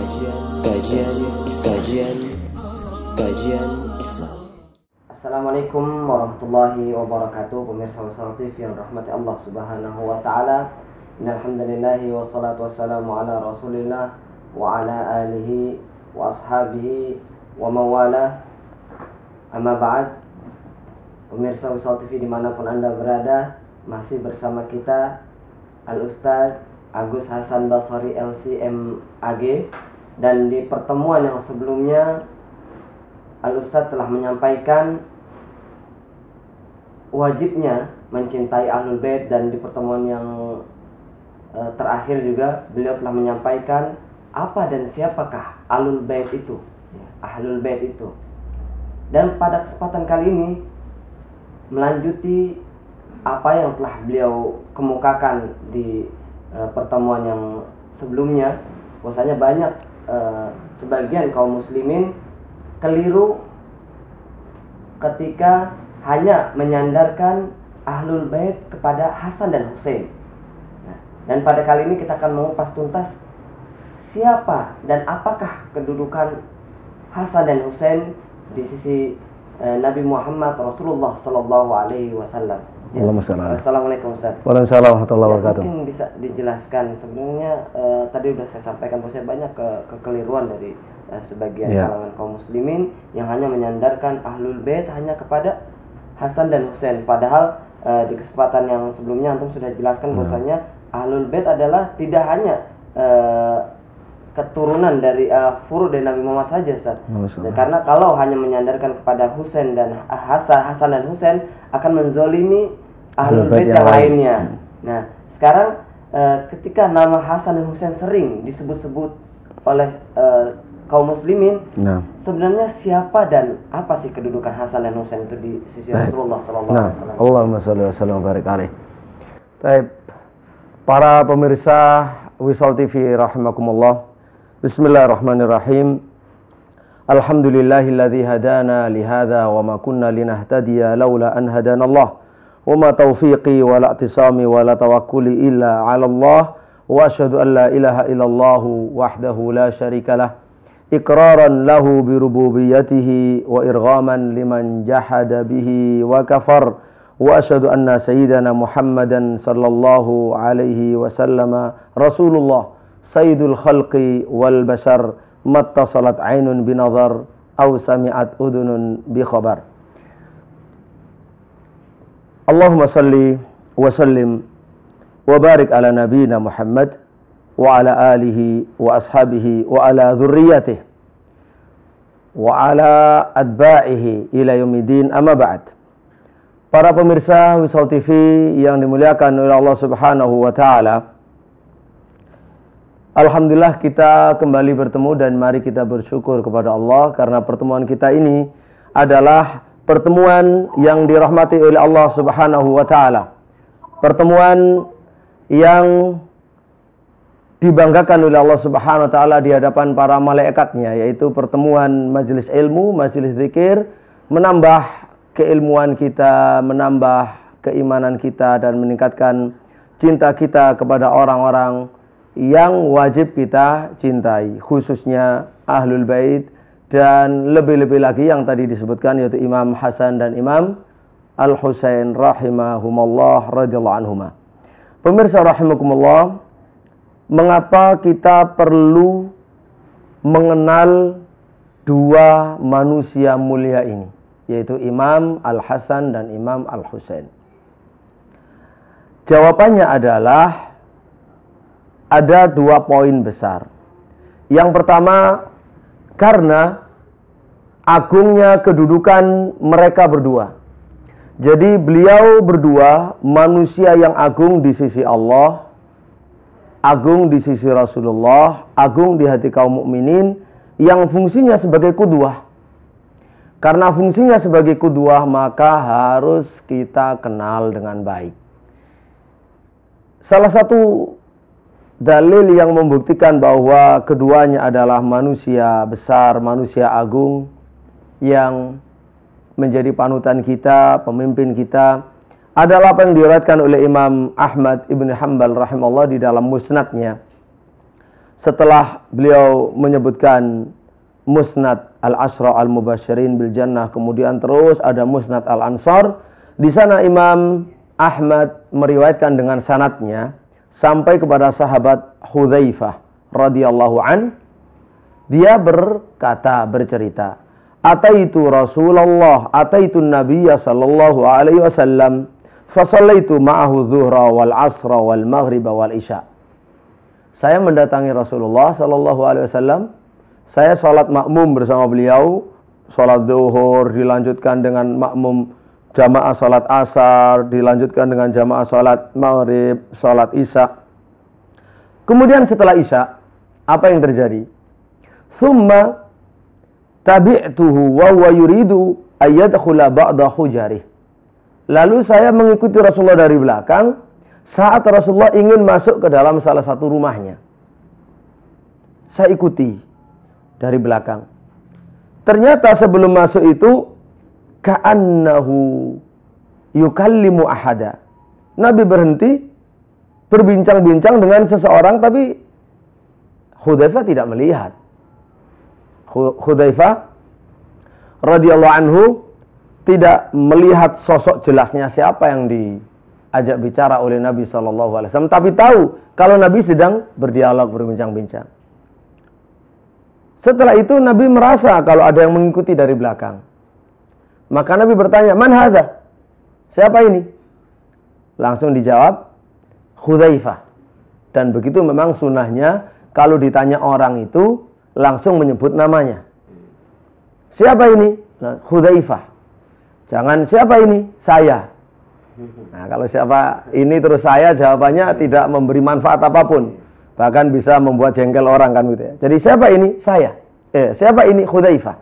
Kajian Islam. Assalamualaikum warahmatullahi wabarakatuh. Pemirsa Wasal TV yang rahmati Allah Subhanahu wa taala. Innal hamdalillahi wassalatu wassalamu ala Rasulillah wa ala alihi wa ashabihi wa mawala. Amma ba'd. Pemirsa Wasal TV dimanapun Anda berada, masih bersama kita Al-Ustaz Agus Hasan Basri LCMAG. Dan di pertemuan yang sebelumnya Al-Ustaz telah menyampaikan wajibnya mencintai Ahlul Bait, dan di pertemuan yang terakhir juga beliau telah menyampaikan apa dan siapakah Ahlul Bait itu, Ahlul Bait itu. Dan pada kesempatan kali ini melanjuti apa yang telah beliau kemukakan di pertemuan yang sebelumnya, bahwasanya banyak sebagian kaum muslimin keliru ketika hanya menyandarkan Ahlul Bait kepada Hasan dan Husain. Dan pada kali ini kita akan mengupas tuntas siapa dan apakah kedudukan Hasan dan Husain di sisi Nabi Muhammad Rasulullah Sallallahu Alaihi Wasallam. Assalamualaikum Ustaz. Waalaikumsalam warahmatullahi wabarakatuh. Mungkin bisa dijelaskan sebenarnya tadi sudah saya sampaikan bahwa saya banyak kekeliruan dari sebagian kalangan kaum muslimin yang hanya menyandarkan Ahlul Bait hanya kepada Hasan dan Husain. Padahal di kesempatan yang sebelumnya antum sudah jelaskan bahwasanya Ahlul Bait adalah tidak hanya keturunan dari furu dari Nabi Muhammad saja, Ustaz. Karena kalau hanya menyandarkan kepada Husain dan Hasan dan Husain akan menzolimi Ahlul Bait yang lainnya. Nah, sekarang ketika nama Hasan dan Husain sering disebut-sebut oleh kaum muslimin, sebenarnya siapa dan apa sih kedudukan Hasan dan Husain itu di sisi Rasulullah sallallahu alaihi wasallam? Allahumma shalli wa sallim wa barik alaih. Baik. Para pemirsa Wisal TV rahimakumullah. Bismillahirrahmanirrahim. Alhamdulillahilladzi hadana li hadza wa ma kunna linahtadiya laula an hadanallah. Wa ma taufiqi wa la i'tisami wa la tawakkuli illa 'ala Allah. Wa asyhadu an la ilaha illallah wahdahu la syarikalah. Iqraran lahu bi rububiyyatihi wa irghaman liman jahada bihi wa kafar. Wa asyhadu anna sayyidana Muhammadan sallallahu alaihi wasallam Rasulullah sayyidul khalqi wal bashar mattasalat 'ainun binadhar aw sami'at udhunun bi khabar. Allahumma salli wa sallim wa barik ala nabiyyina Muhammad wa ala alihi wa ashabihi wa ala dzurriyyatihi wa ala atba'ihi ila yaumiddin, amma ba'd. Para pemirsa Wisal TV yang dimuliakan oleh Allah Subhanahu wa taala, alhamdulillah kita kembali bertemu dan mari kita bersyukur kepada Allah karena pertemuan kita ini adalah pertemuan yang dirahmati oleh Allah Subhanahu wa taala. Pertemuan yang dibanggakan oleh Allah Subhanahu wa taala di hadapan para malaikatnya, yaitu pertemuan majelis ilmu, majelis zikir, menambah keilmuan kita, menambah keimanan kita dan meningkatkan cinta kita kepada orang-orang yang wajib kita cintai, khususnya Ahlul Bait, dan lebih-lebih lagi yang tadi disebutkan yaitu Imam Hasan dan Imam Al-Husain rahimahumallah radhiyallahu anhuma. Pemirsa rahimakumullah, mengapa kita perlu mengenal dua manusia mulia ini, yaitu Imam Al-Hasan dan Imam Al-Husain? Jawabannya adalah ada dua poin besar. Yang pertama, karena agungnya kedudukan mereka berdua. Jadi beliau berdua manusia yang agung di sisi Allah, agung di sisi Rasulullah, agung di hati kaum mukminin, yang fungsinya sebagai qudwah. Karena fungsinya sebagai qudwah, maka harus kita kenal dengan baik. Salah satu dalil yang membuktikan bahwa keduanya adalah manusia besar, manusia agung yang menjadi panutan kita, pemimpin kita, adalah apa yang diriwayatkan oleh Imam Ahmad ibn Hanbal rahimahullah di dalam musnadnya. setelah beliau menyebutkan Musnad al-Ashra al-Mubasyirin bil Jannah, kemudian terus ada Musnad al-Ansar. Di sana Imam Ahmad meriwayatkan dengan sanadnya sampai kepada sahabat Hudzaifah radhiyallahu an. Dia bercerita, "Ataitu Rasulullah, ataitu Nabiyya sallallahu alaihi wasallam, fa shallaitu ma'ahu dzuhra wal 'ashra wal maghriba wal isya." Saya mendatangi Rasulullah sallallahu alaihi wasallam. Saya sholat makmum bersama beliau. Sholat zuhur dilanjutkan dengan makmum jamaah sholat asar, dilanjutkan dengan jamaah sholat maghrib, sholat isya. Kemudian setelah isya, apa yang terjadi? Thumma tabi'tuhu wa huwa yuridu ayyadkhula ba'da hujarih. Lalu saya mengikuti Rasulullah dari belakang saat Rasulullah ingin masuk ke dalam salah satu rumahnya. Saya ikuti dari belakang. Ternyata sebelum masuk itu ka'annahu yukallimu ahada. Nabi berhenti berbincang-bincang dengan seseorang, tapi Hudzaifah tidak melihat. Hudzaifah radhiyallahu anhu tidak melihat sosok jelasnya siapa yang diajak bicara oleh Nabi SAW, tapi tahu kalau Nabi sedang berdialog, berbincang-bincang. Setelah itu Nabi merasa kalau ada yang mengikuti dari belakang. Maka Nabi bertanya, "Man hadza?" Siapa ini? Langsung dijawab, Hudzaifah. Dan begitu memang sunnahnya kalau ditanya orang itu langsung menyebut namanya. Siapa ini? Nah, Hudzaifah. Jangan siapa ini? Saya. Nah, kalau siapa ini terus saya, jawabannya tidak memberi manfaat apapun. Bahkan bisa membuat jengkel orang kan gitu ya. Jadi siapa ini? Saya. Siapa ini? Hudzaifah.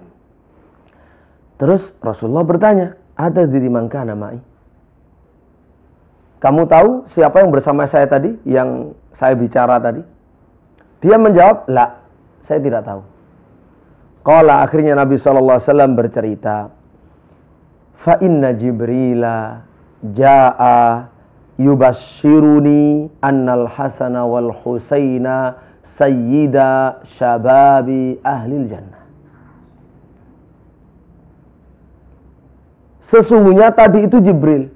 Terus Rasulullah bertanya, "Ada diri mangka namai?" Kamu tahu siapa yang bersama saya tadi, yang saya bicara tadi? Dia menjawab, "La, saya tidak tahu." Qala, akhirnya Nabi SAW bercerita, "Fa inna Jibrila ja'a yubashiruni annal Hasana wal Husaina sayyida syababi ahlil jannah." Sesungguhnya tadi itu Jibril.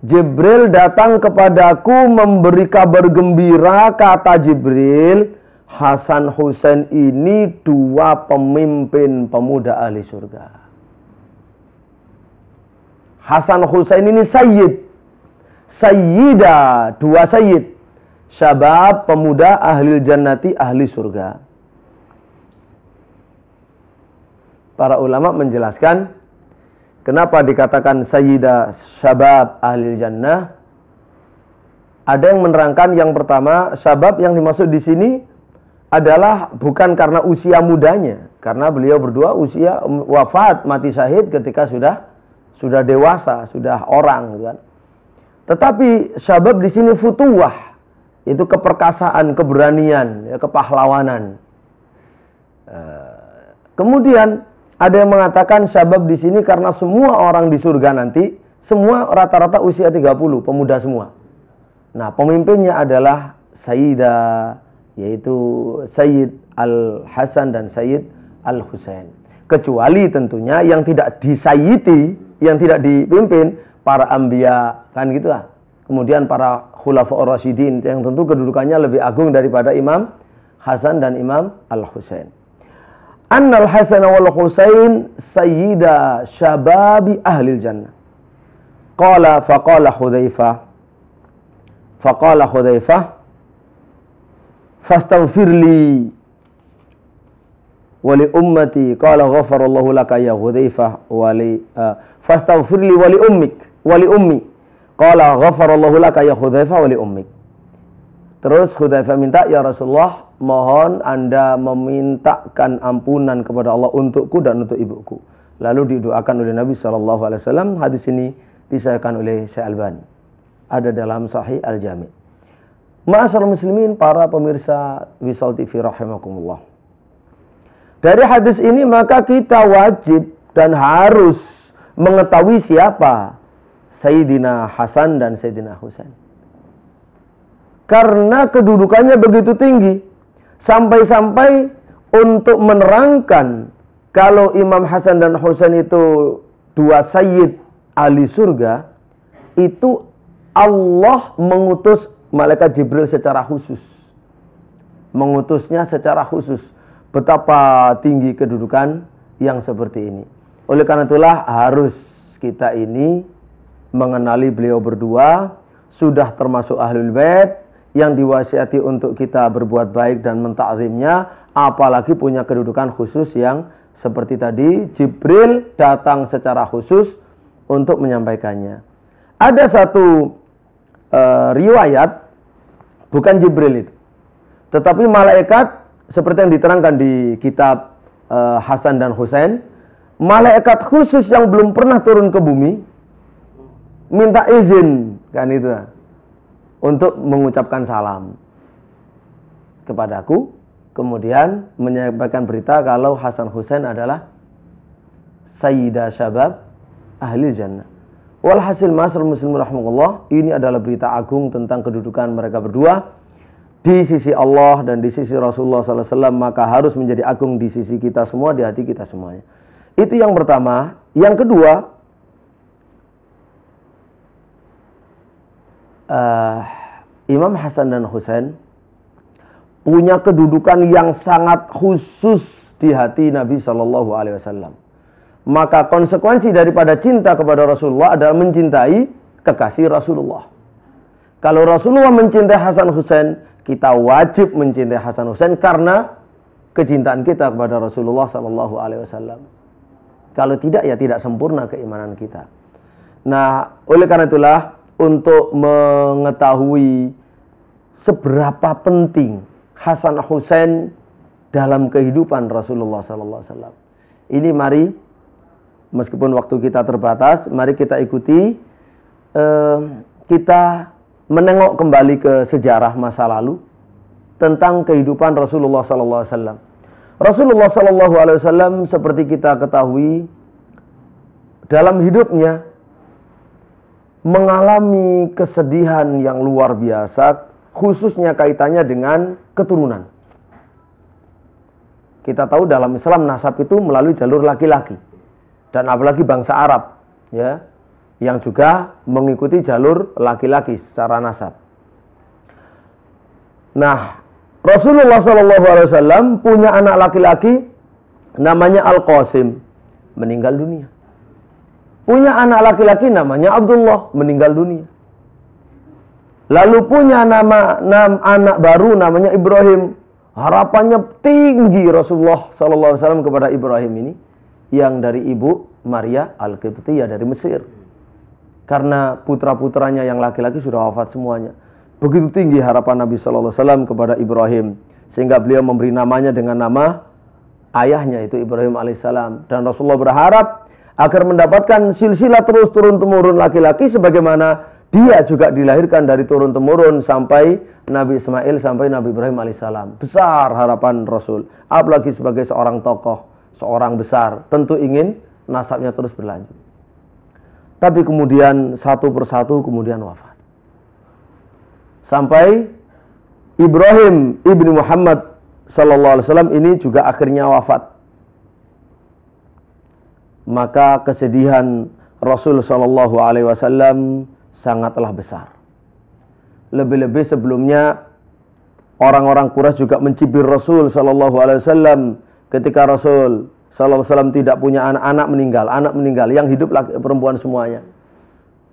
Jibril datang kepadaku memberi kabar gembira. Kata Jibril, Hasan Husain ini dua pemimpin pemuda ahli surga. Hasan Husain ini sayyid, sayyida, dua sayyid, syabab, pemuda ahli jannati, ahli surga. Para ulama menjelaskan kenapa dikatakan sayyida syabab ahli jannah. Ada yang menerangkan yang pertama, syabab yang dimaksud di sini adalah bukan karena usia mudanya, karena beliau berdua usia wafat mati syahid ketika sudah dewasa, sudah orang, kan. Tetapi syabab di sini futuwah, itu keperkasaan, keberanian, ya, kepahlawanan. Kemudian ada yang mengatakan syabab di sini karena semua orang di surga nanti semua rata-rata usia 30, pemuda semua. Nah, pemimpinnya adalah Sayyidah, yaitu Sayyid Al-Hasan dan Sayyid Al-Husain. Kecuali tentunya yang tidak disayyidi, yang tidak dipimpin para anbiya, kan gitu lah. Kemudian para khulafa'ur rasyidin yang tentu kedudukannya lebih agung daripada Imam Hasan dan Imam Al-Husain. Annal Hasan wal Husain sayyida syababi ahlil jannah. Qala faqala Hudzaifah fastaghfirli wa li ummati. Qala ghafarallahu laka ya Hudzaifah wa li fastaghfirli wa li ummik wa li ummi. Qala ghafarallahu laka ya Hudzaifah wa li ummik. Terus Hudzaifah minta, "Ya Rasulullah, mohon Anda memintakan ampunan kepada Allah untukku dan untuk ibuku." Lalu didoakan oleh Nabi SAW. Hadis ini disahihkan oleh Syekh Albani. Ada dalam Sahih Al-Jami'. Ma'asyiral muslimin, para pemirsa Wisal TV rahimakumullah. Dari hadis ini maka kita wajib dan harus mengetahui siapa Sayyidina Hasan dan Sayyidina Husain. Karena kedudukannya begitu tinggi. Sampai-sampai untuk menerangkan kalau Imam Hasan dan Husain itu dua sayyid ahli surga, itu Allah mengutus malaikat Jibril secara khusus. Mengutusnya secara khusus. Betapa tinggi kedudukan yang seperti ini. Oleh karena itulah harus kita ini mengenali beliau berdua, sudah termasuk ahlul bait yang diwasiati untuk kita berbuat baik dan mentakzimnya, apalagi punya kedudukan khusus yang seperti tadi Jibril datang secara khusus untuk menyampaikannya. Ada satu riwayat, bukan Jibril itu, tetapi malaikat seperti yang diterangkan di kitab Hasan dan Husain, malaikat khusus yang belum pernah turun ke bumi minta izin kan itu untuk mengucapkan salam kepadaku, kemudian menyampaikan berita kalau Hasan Husain adalah Sayyidah Syabab Ahli Jannah. Walhasil ma'asyiral muslimin rahimahullah, ini adalah berita agung tentang kedudukan mereka berdua di sisi Allah dan di sisi Rasulullah SAW, maka harus menjadi agung di sisi kita semua, di hati kita semuanya. Itu yang pertama. Yang kedua, Imam Hasan dan Husain punya kedudukan yang sangat khusus di hati Nabi Shallallahu Alaihi Wasallam. Maka konsekuensi daripada cinta kepada Rasulullah adalah mencintai kekasih Rasulullah. Kalau Rasulullah mencintai Hasan Husain, kita wajib mencintai Hasan Husain karena kecintaan kita kepada Rasulullah Shallallahu Alaihi Wasallam. Kalau tidak, ya tidak sempurna keimanan kita. Nah, oleh karena itulah, untuk mengetahui seberapa penting Hasan Husain dalam kehidupan Rasulullah SAW, ini mari, meskipun waktu kita terbatas, mari kita ikuti, kita menengok kembali ke sejarah masa lalu tentang kehidupan Rasulullah SAW. Rasulullah SAW seperti kita ketahui, dalam hidupnya mengalami kesedihan yang luar biasa, khususnya kaitannya dengan keturunan. Kita tahu dalam Islam nasab itu melalui jalur laki-laki, dan apalagi bangsa Arab, ya, yang juga mengikuti jalur laki-laki secara nasab. Nah, Rasulullah SAW punya anak laki-laki namanya Al-Qasim, meninggal dunia. Punya anak laki-laki namanya Abdullah, meninggal dunia. Lalu punya anak baru namanya Ibrahim. Harapannya tinggi Rasulullah SAW kepada Ibrahim ini, yang dari ibu Maria Al-Qibtiyah dari Mesir. Karena putra-putranya yang laki-laki sudah wafat semuanya. Begitu tinggi harapan Nabi SAW kepada Ibrahim, sehingga beliau memberi namanya dengan nama ayahnya, itu Ibrahim alaihissalam. Dan Rasulullah berharap agar mendapatkan silsilah terus turun-temurun laki-laki, sebagaimana dia juga dilahirkan dari turun-temurun sampai Nabi Ismail sampai Nabi Ibrahim alaihissalam. Besar harapan Rasul, apalagi sebagai seorang tokoh, seorang besar, tentu ingin nasabnya terus berlanjut. Tapi kemudian satu persatu kemudian wafat. Sampai Ibrahim ibni Muhammad sallallahu alaihi wasallam ini juga akhirnya wafat. Maka kesedihan Rasul sallallahu alaihi wasallam sangatlah besar. Lebih-lebih sebelumnya orang-orang Quraisy juga mencibir Rasul sallallahu alaihi wasallam ketika Rasul sallallahu alaihi wasallam tidak punya anak meninggal, yang hidup laki perempuan semuanya.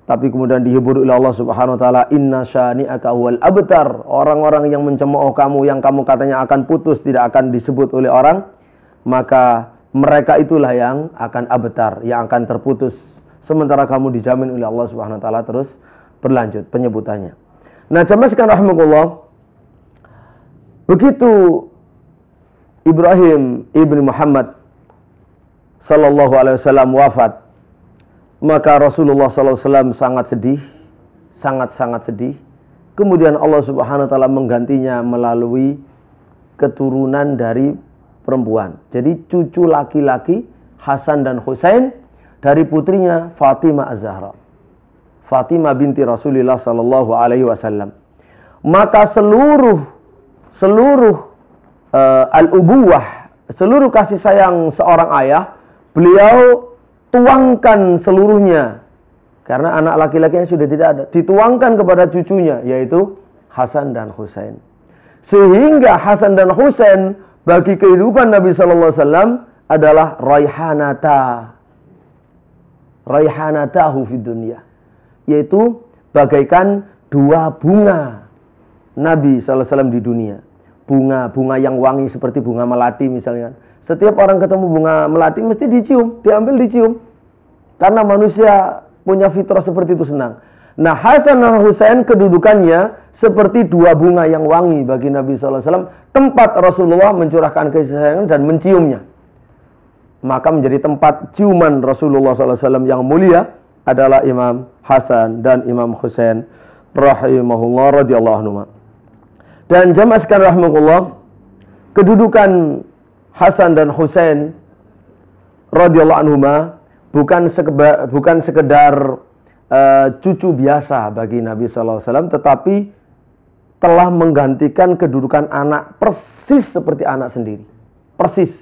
Tapi kemudian dihibur oleh Allah Subhanahu wa taala, inna syani'aka huwal abtar. Orang-orang yang mencemooh kamu, yang kamu katanya akan putus, tidak akan disebut oleh orang, maka mereka itulah yang akan abtar, yang akan terputus. Sementara kamu dijamin oleh Allah Subhanahu wa taala terus berlanjut penyebutannya. Nah, jamaah sekalian rahimakumullah, begitu Ibrahim ibni Muhammad sallallahu alaihi wasallam wafat, maka Rasulullah sallallahu alaihi wasallam sangat sedih, sangat-sangat sedih. Kemudian Allah Subhanahu wa taala menggantinya melalui keturunan dari perempuan. Jadi cucu laki-laki Hasan dan Husain dari putrinya Fatimah Az-Zahra, Fatimah binti Rasulullah sallallahu alaihi wasallam. Maka seluruh al-ubuwah, seluruh kasih sayang seorang ayah, beliau tuangkan seluruhnya. Karena anak laki-lakinya sudah tidak ada, dituangkan kepada cucunya, yaitu Hasan dan Husain. Sehingga Hasan dan Husain bagi kehidupan Nabi sallallahu alaihi wasallam adalah raihanatahu fid dunya, yaitu bagaikan dua bunga Nabi sallallahu alaihi wasallam di dunia. Bunga yang wangi seperti bunga melati misalnya. Setiap orang ketemu bunga melati mesti dicium, diambil dicium. Karena manusia punya fitrah seperti itu, senang. Nah, Hasan dan Husain kedudukannya seperti dua bunga yang wangi bagi Nabi sallallahu alaihi wasallam, tempat Rasulullah mencurahkan kasih sayang dan menciumnya. Maka menjadi tempat ciuman Rasulullah sallallahu alaihi wasallam yang mulia adalah Imam Hasan dan Imam Husain rahimahullah radhiyallahu anhuma. Dan jamaah sekalian rahimahullah, kedudukan Hasan dan Husain radhiyallahu anhuma bukan sekedar cucu biasa bagi Nabi sallallahu alaihi wasallam, tetapi telah menggantikan kedudukan anak persis seperti anak sendiri. Persis.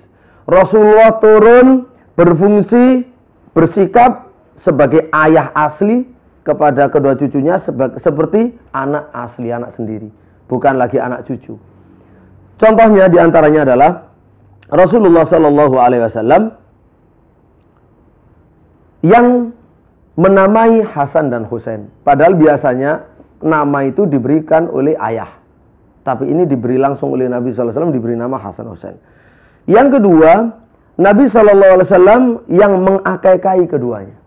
Rasulullah turun berfungsi, bersikap sebagai ayah asli kepada kedua cucunya seperti anak asli, anak sendiri, bukan lagi anak cucu. Contohnya diantaranya adalah Rasulullah sallallahu alaihi wasallam yang menamai Hasan dan Husain. Padahal biasanya nama itu diberikan oleh ayah. Tapi ini diberi langsung oleh Nabi sallallahu alaihi wasallam, diberi nama Hasan Husain. Yang kedua, Nabi sallallahu alaihi wasallam yang mengakaikai keduanya.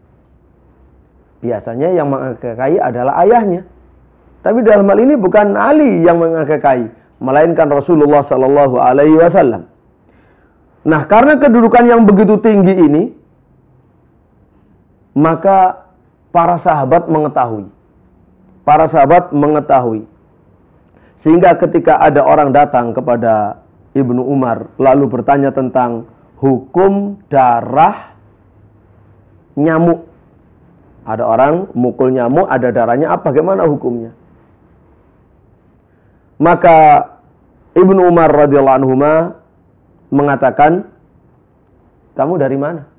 Biasanya yang mengakaikai adalah ayahnya. Tapi dalam hal ini bukan Ali yang mengakaikai, melainkan Rasulullah sallallahu alaihi wasallam. Nah, karena kedudukan yang begitu tinggi ini, maka para sahabat mengetahui. Sehingga ketika ada orang datang kepada Ibnu Umar lalu bertanya tentang hukum darah nyamuk. Ada orang mukul nyamuk, ada darahnya, apa bagaimana hukumnya? Maka Ibnu Umar radhiyallahu anhu mengatakan, "Kamu dari mana?"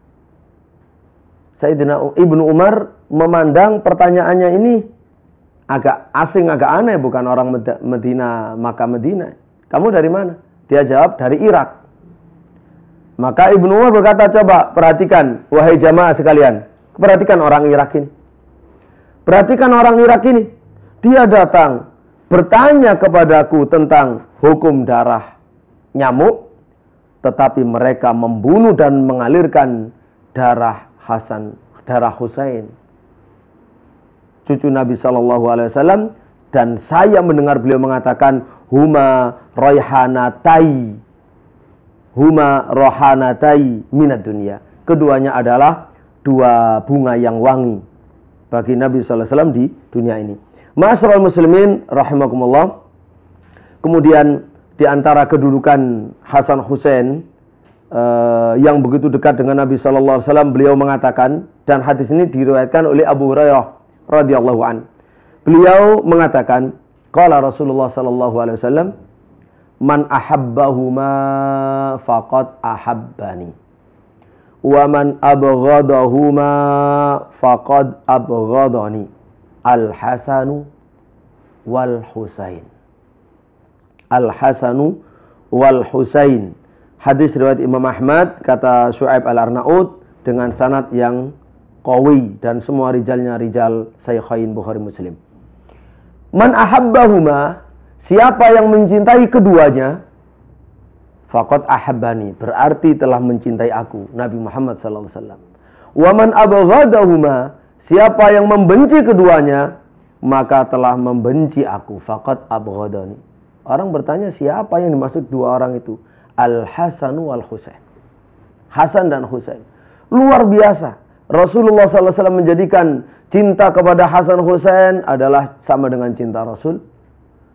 Sayyidina Ibnu Umar memandang pertanyaannya ini agak asing, agak aneh, bukan orang Medina, Makkah Medina. "Kamu dari mana?" Dia jawab, "Dari Irak." Maka Ibnu Umar berkata, "Coba perhatikan, wahai jamaah sekalian. Perhatikan orang Irak ini. Perhatikan orang Irak ini. Dia datang bertanya kepadaku tentang hukum darah nyamuk, tetapi mereka membunuh dan mengalirkan darah Hasan, darah Husain, cucu Nabi sallallahu alaihi wasallam, dan saya mendengar beliau mengatakan huma rohanatai minad dunya. Keduanya adalah dua bunga yang wangi bagi Nabi sallallahu alaihi wasallam di dunia ini. Ma'asyiral muslimin rahimakumullah. Kemudian di antara kedudukan Hasan Husain yang begitu dekat dengan Nabi sallallahu alaihi wasallam, beliau mengatakan, dan hadis ini diriwayatkan oleh Abu Hurairah radhiyallahu an. Beliau mengatakan, qala Rasulullah sallallahu alaihi wasallam, "Man ahabbahuma faqad ahabbani, wa man abghadahuma faqad abghadani, al-Hasanu wal Husain." Al-Hasanu wal Husain. Hadis riwayat Imam Ahmad, kata Syu'aib Al-Arnaud, dengan sanad yang qawi dan semua rijalnya rijal Shaykhain Bukhari Muslim. Man ahabbahuma, siapa yang mencintai keduanya, faqad ahabbani, berarti telah mencintai aku, Nabi Muhammad sallallahu alaihi wasallam. Wa man abghadahuma, siapa yang membenci keduanya, maka telah membenci aku, faqad abghadani. Orang bertanya, siapa yang dimaksud dua orang itu? Al-Hasanu wal Husain. Hasan dan Husain. Luar biasa. Rasulullah SAW menjadikan cinta kepada Hasan Husain adalah sama dengan cinta Rasul.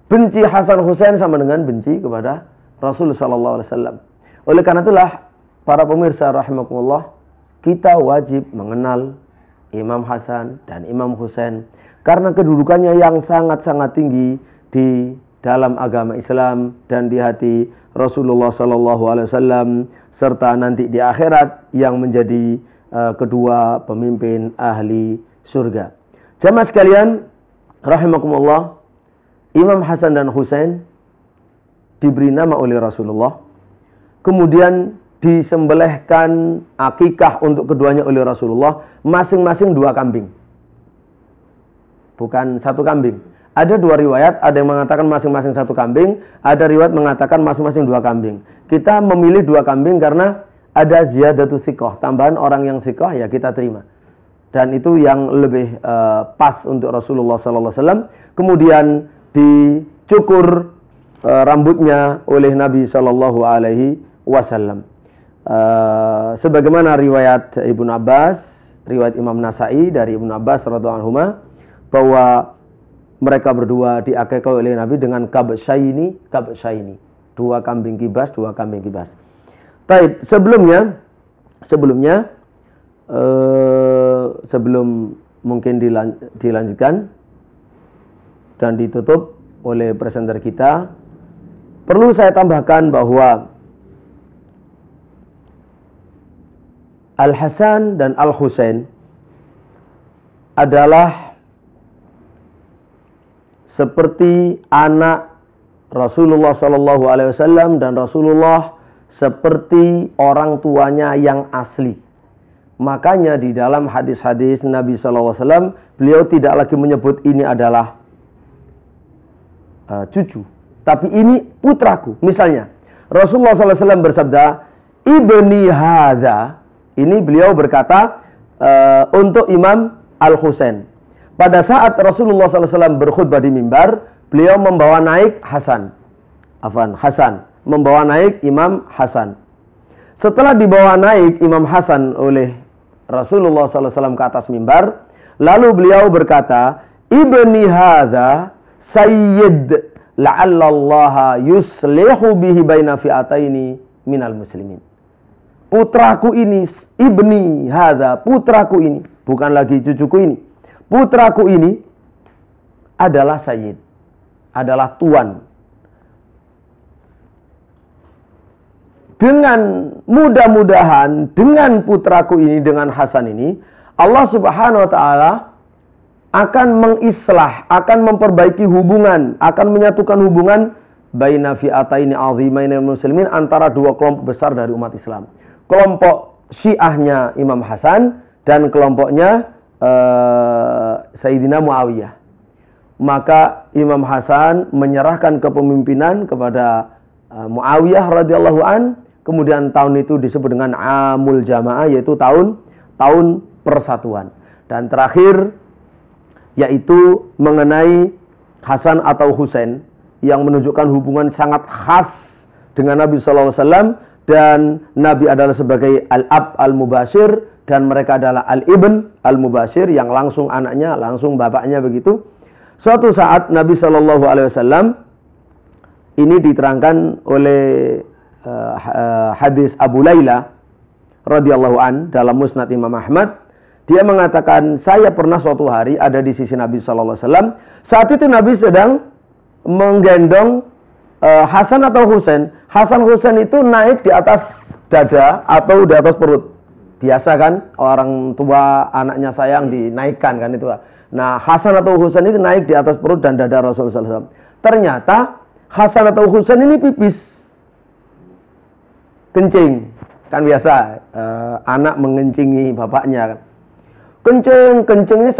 Benci Hasan Husain sama dengan benci kepada Rasul SAW. Oleh karena itulah, para pemirsa rahimakumullah, kita wajib mengenal Imam Hasan dan Imam Husain, karena kedudukannya yang sangat-sangat tinggi di dalam agama Islam dan di hati Rasulullah SAW, serta nanti di akhirat yang menjadi kedua pemimpin ahli surga. Jamaah sekalian rahimakumullah, Imam Hasan dan Husain diberi nama oleh Rasulullah, kemudian disembelihkan akikah untuk keduanya oleh Rasulullah, masing-masing 2 kambing, bukan 1 kambing. Ada 2 riwayat, ada yang mengatakan masing-masing 1 kambing, ada riwayat mengatakan masing-masing 2 kambing. Kita memilih 2 kambing karena ada ziyadatu thiqah, tambahan orang yang thiqah, ya kita terima. Dan itu yang lebih pas untuk Rasulullah SAW. Kemudian dicukur rambutnya oleh Nabi SAW. Sebagaimana riwayat Ibnu Abbas, riwayat Imam Nasai dari Ibnu Abbas radhiyallahu anhu, bahwa mereka berdua diakikah oleh Nabi dengan kabsyaini, 2 kambing kibas, 2 kambing kibas. Baik, sebelum mungkin dilanjutkan dan ditutup oleh presenter kita, perlu saya tambahkan bahwa Al-Hasan dan Al-Husain adalah seperti anak Rasulullah SAW, dan Rasulullah seperti orang tuanya yang asli. Makanya di dalam hadis-hadis Nabi SAW, beliau tidak lagi menyebut ini adalah cucu, tapi ini putraku. Misalnya Rasulullah SAW bersabda, ibni hadza. Ini beliau berkata untuk Imam Al-Husain. Pada saat Rasulullah SAW berkhutbah di mimbar, beliau membawa naik Hasan, membawa naik Imam Hasan. Setelah dibawa naik Imam Hasan oleh Rasulullah SAW ke atas mimbar, lalu beliau berkata, ibni hadza sayyid la'allallaha yuslihu bihi baina fi'ataini minal muslimin. Putraku ini, ibni hadza, putraku ini, bukan lagi cucuku ini. Putraku ini adalah sayyid, adalah tuan. Dengan mudah-mudahan dengan putraku ini, dengan Hasan ini, Allah Subhanahu wa taala akan mengislah, akan memperbaiki hubungan, akan menyatukan hubungan baina fi'ataini 'azimaini muslimin, antara 2 kelompok besar dari umat Islam. Kelompok Syiahnya Imam Hasan dan kelompoknya Sayyidina Muawiyah. Maka Imam Hasan menyerahkan kepemimpinan kepada Muawiyah radhiyallahu an. Kemudian tahun itu disebut dengan Amul Jamaah, yaitu tahun persatuan. Dan terakhir yaitu mengenai Hasan atau Husain, yang menunjukkan hubungan sangat khas dengan Nabi sallallahu alaihi wasallam, dan Nabi adalah sebagai al-ab al-mubashir, dan mereka adalah al-ibn al-mubashir, yang langsung anaknya, langsung bapaknya begitu. Suatu saat Nabi Shallallahu Alaihi Wasallam, ini diterangkan oleh hadis Abu Layla radhiyallahu an dalam Musnad Imam Ahmad. Dia mengatakan, saya pernah suatu hari ada di sisi Nabi Shallallahu Alaihi Wasallam. Saat itu Nabi sedang menggendong Hasan atau Husain. Hasan Husain itu naik di atas dada atau di atas perut. Biasa kan, orang tua anaknya sayang dinaikkan kan itu. Nah, Hasan atau Husain itu naik di atas perut dan dada Rasulullah SAW. Ternyata Hasan atau Husain ini pipis, kencing. Kan biasa anak mengencingi bapaknya. Kencing ini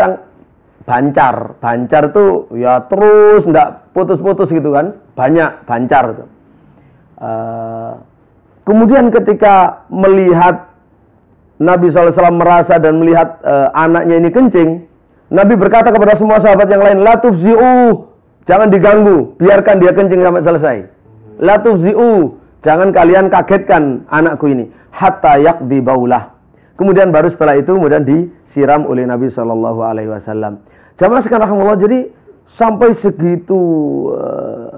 bancar. Bancar tuh ya terus enggak putus-putus gitu kan. Banyak bancar tuh. Kemudian ketika melihat Nabi SAW merasa dan melihat anaknya ini kencing, Nabi berkata kepada semua sahabat yang lain, la tufzi'u, jangan diganggu, biarkan dia kencing sampai selesai. La tufzi'u, jangan kalian kagetkan anakku ini, hatta yaqdi baulah. Kemudian baru setelah itu kemudian disiram oleh Nabi SAW. Jamaah sekalian rahmatullah, jadi sampai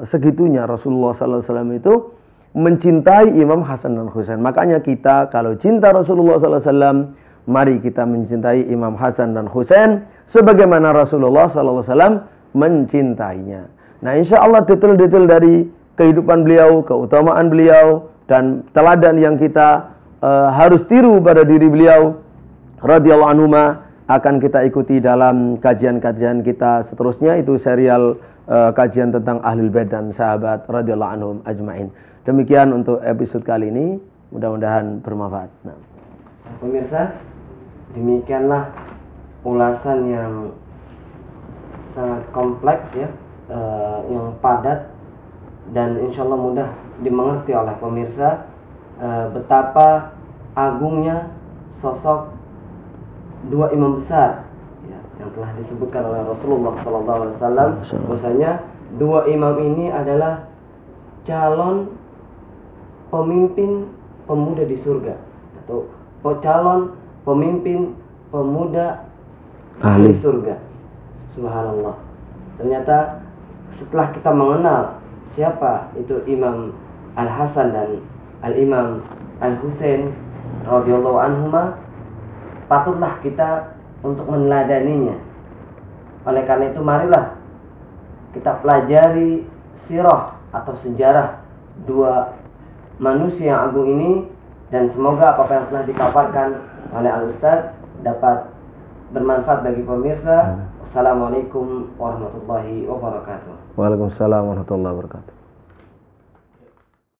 segitunya Rasulullah SAW itu mencintai Imam Hasan dan Husain. Makanya kita kalau cinta Rasulullah SAW, mari kita mencintai Imam Hasan dan Husain sebagaimana Rasulullah SAW mencintainya. Nah, insya Allah detail-detail dari kehidupan beliau, keutamaan beliau, dan teladan yang kita harus tiru pada diri beliau radhiyallahu anhuma akan kita ikuti dalam kajian-kajian kita seterusnya, itu serial kajian tentang Ahlul Bait dan sahabat radhiyallahu anhum ajmain. Demikian untuk episode kali ini, mudah-mudahan bermanfaat. Nah, pemirsa, demikianlah ulasan yang sangat kompleks ya, yang padat dan insya Allah mudah dimengerti oleh pemirsa betapa agungnya sosok dua imam besar ya, yang telah disebutkan oleh Rasulullah SAW. Bahwasanya dua imam ini adalah calon pemimpin pemuda di surga atau calon pemimpin pemuda ahli surga. Subhanallah. Ternyata setelah kita mengenal siapa itu Imam Al-Hasan dan Al-Imam Al-Husain radhiyallahu anhuma, patutlah kita untuk meneladaninya. Oleh karena itu marilah kita pelajari sirah atau sejarah dua manusia yang agung ini, dan semoga apa yang telah dipaparkan oleh Al-Ustaz dapat bermanfaat bagi pemirsa. Wassalamualaikum warahmatullahi wabarakatuh. Waalaikumsalam warahmatullahi wabarakatuh.